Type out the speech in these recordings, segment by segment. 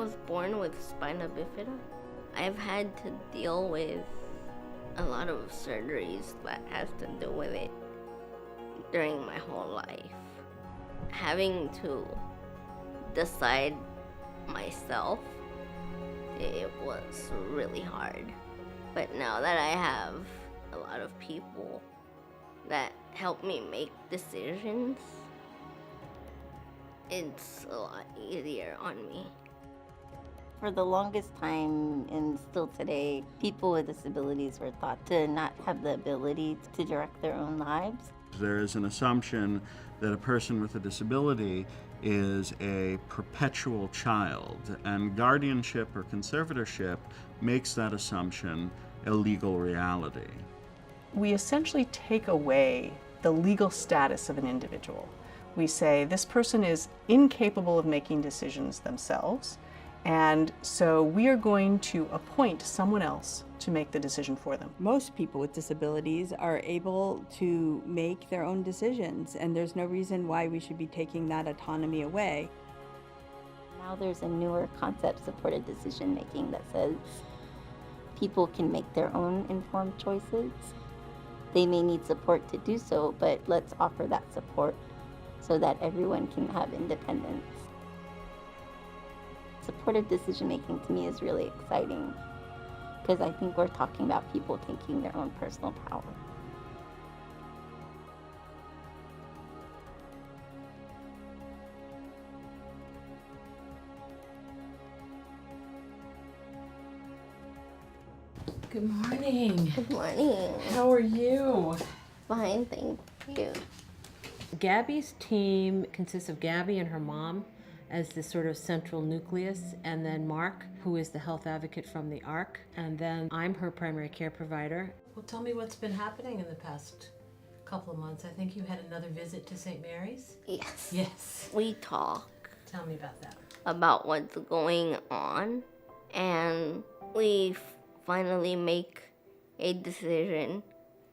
was born with spina bifida. I've had to deal with a lot of surgeries that has to do with it during my whole life. Having to decide myself, it was really hard. But now that I have a lot of people that help me make decisions, it's a lot easier on me. For the longest time, and still today, people with disabilities were thought to not have the ability to direct their own lives. There is an assumption that a person with a disability is a perpetual child, and guardianship or conservatorship makes that assumption a legal reality. We essentially take away the legal status of an individual. We say this person is incapable of making decisions themselves, and so we are going to appoint someone else to make the decision for them. Most people with disabilities are able to make their own decisions, and there's no reason why we should be taking that autonomy away. Now there's a newer concept, supported decision making, that says people can make their own informed choices. They may need support to do so, but let's offer that support so that everyone can have independence. Supportive decision making to me is really exciting because I think we're talking about people taking their own personal power. Good morning. Good morning. How are you? Fine, thank you. Gabby's team consists of Gabby and her mom as the sort of central nucleus, and then Mark, who is the health advocate from the ARC, and then I'm her primary care provider. Well, tell me what's been happening in the past couple of months. I think you had another visit to St. Mary's? Yes. Yes. We talk Tell me about that. about what's going on, and we finally make a decision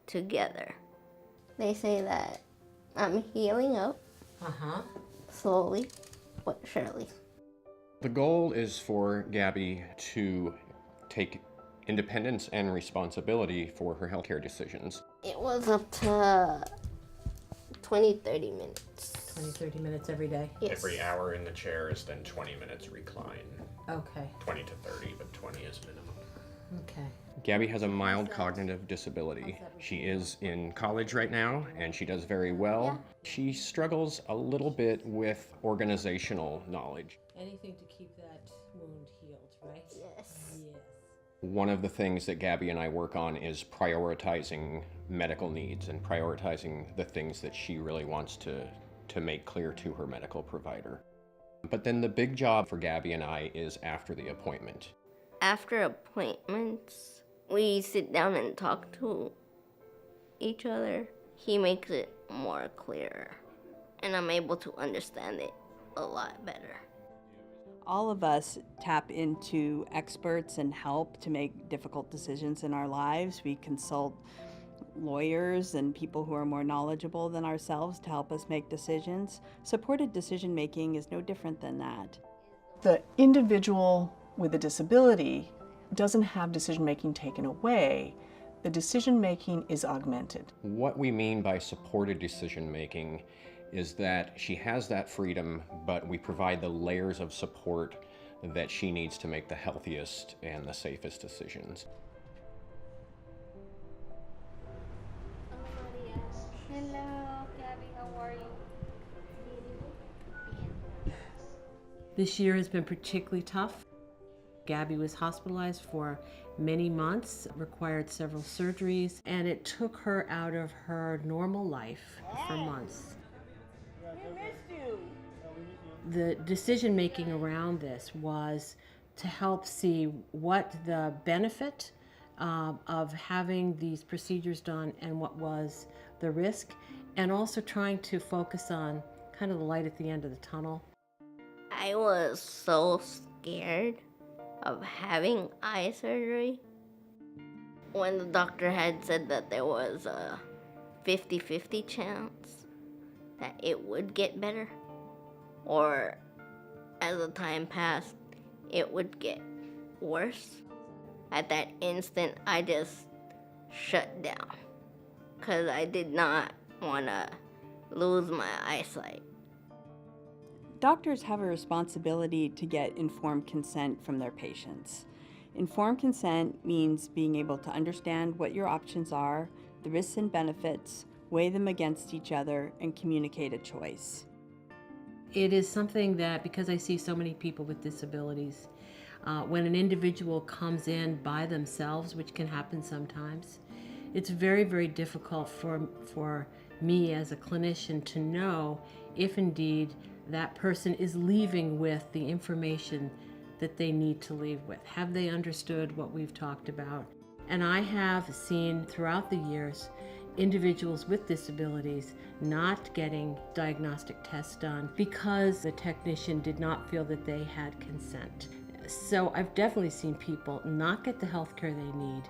together. They say that I'm healing up Uh-huh. slowly but surely. The goal is for Gabby to take independence and responsibility for her healthcare decisions. It was up to 20-30 minutes. 20-30 minutes every day? Yes. Every hour in the chairs, then 20 minutes recline. Okay. 20 to 30, but 20 is minimum. Okay. Gabby has a mild cognitive disability. She is in college right now, and she does very well. She struggles a little bit with organizational knowledge. Anything to keep that wound healed, right? Yes. Yes. One of the things that Gabby and I work on is prioritizing medical needs and prioritizing the things that she really wants to make clear to her medical provider. But then the big job for Gabby and I is after the appointment. After appointments, we sit down and talk to each other. He makes it more clearer, and I'm able to understand it a lot better. All of us tap into experts and help to make difficult decisions in our lives. We consult lawyers and people who are more knowledgeable than ourselves to help us make decisions. Supported decision making is no different than that. The individual with a disability doesn't have decision making taken away. The decision making is augmented. What we mean by supported decision making is that she has that freedom, but we provide the layers of support that she needs to make the healthiest and the safest decisions. Hello, Gabby, how are you? This year has been particularly tough. Gabby was hospitalized for many months, required several surgeries, and it took her out of her normal life for months. The decision making around this was to help see what the benefit of having these procedures done and what was the risk, and also trying to focus on kind of the light at the end of the tunnel. I was so scared of having eye surgery. When the doctor had said that there was a 50-50 chance that it would get better, or as the time passed, it would get worse. At that instant, I just shut down because I did not want to lose my eyesight. Doctors have a responsibility to get informed consent from their patients. Informed consent means being able to understand what your options are, the risks and benefits, weigh them against each other, and communicate a choice. It is something that, because I see so many people with disabilities, when an individual comes in by themselves, which can happen sometimes, it's very, very difficult for me as a clinician to know if indeed that person is leaving with the information that they need to leave with. Have they understood what we've talked about? And I have seen throughout the years individuals with disabilities not getting diagnostic tests done because the technician did not feel that they had consent. So I've definitely seen people not get the health care they need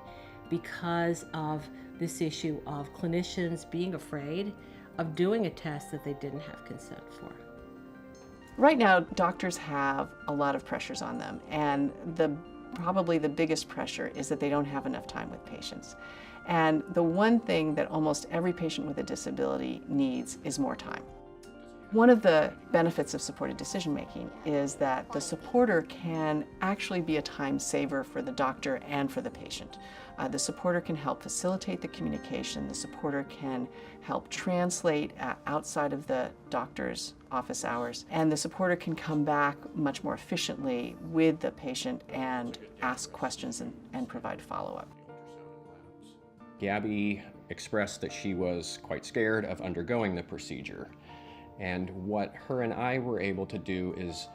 because of this issue of clinicians being afraid of doing a test that they didn't have consent for. Right now, doctors have a lot of pressures on them, and probably the biggest pressure is that they don't have enough time with patients. And the one thing that almost every patient with a disability needs is more time. One of the benefits of supported decision-making is that the supporter can actually be a time saver for the doctor and for the patient. The supporter can help facilitate the communication. The supporter can help translate outside of the doctor's office hours. And the supporter can come back much more efficiently with the patient and ask questions and provide follow-up. Gabby expressed that she was quite scared of undergoing the procedure. And what her and I were able to do is,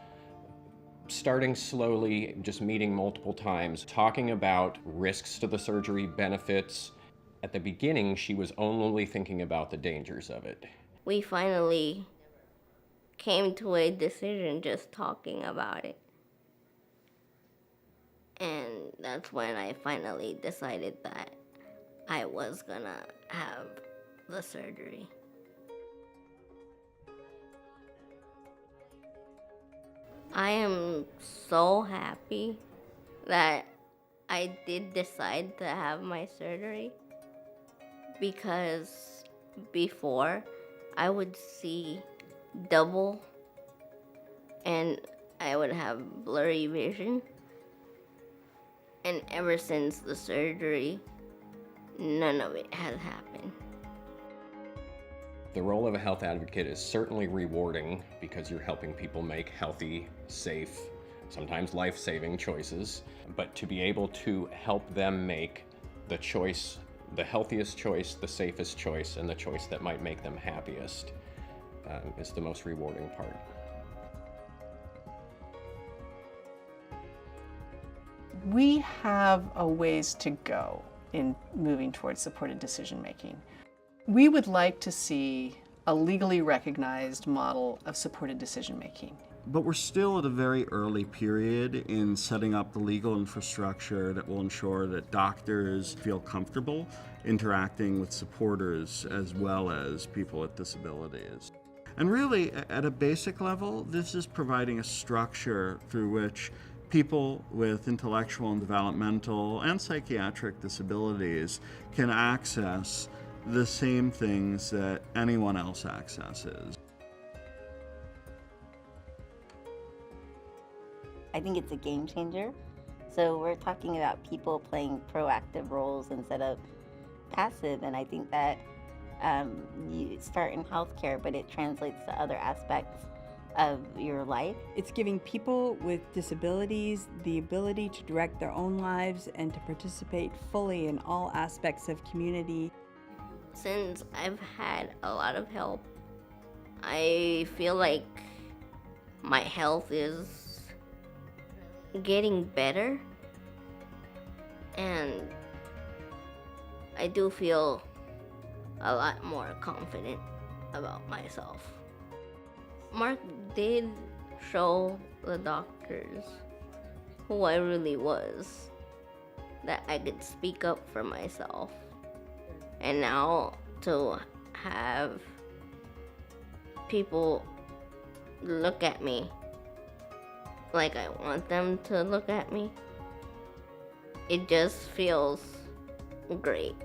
starting slowly, just meeting multiple times, talking about risks to the surgery, benefits. At the beginning, she was only thinking about the dangers of it. We finally came to a decision just talking about it. And that's when I finally decided that I was gonna have the surgery. I am so happy that I did decide to have my surgery, because before I would see double and I would have blurry vision. And ever since the surgery, none of it has happened. The role of a health advocate is certainly rewarding because you're helping people make healthy, safe, sometimes life-saving choices. But to be able to help them make the choice, the healthiest choice, the safest choice, and the choice that might make them happiest is the most rewarding part. We have a ways to go in moving towards supported decision-making. We would like to see a legally recognized model of supported decision-making. But we're still at a very early period in setting up the legal infrastructure that will ensure that doctors feel comfortable interacting with supporters as well as people with disabilities. And really, at a basic level, this is providing a structure through which people with intellectual and developmental and psychiatric disabilities can access the same things that anyone else accesses. I think it's a game changer. So we're talking about people playing proactive roles instead of passive, and I think that you start in healthcare, but it translates to other aspects of your life. It's giving people with disabilities the ability to direct their own lives and to participate fully in all aspects of community. Since I've had a lot of help, I feel like my health is getting better, and I do feel a lot more confident about myself. Mark did show the doctors who I really was, that I could speak up for myself. And now to have people look at me like I want them to look at me. It just feels great.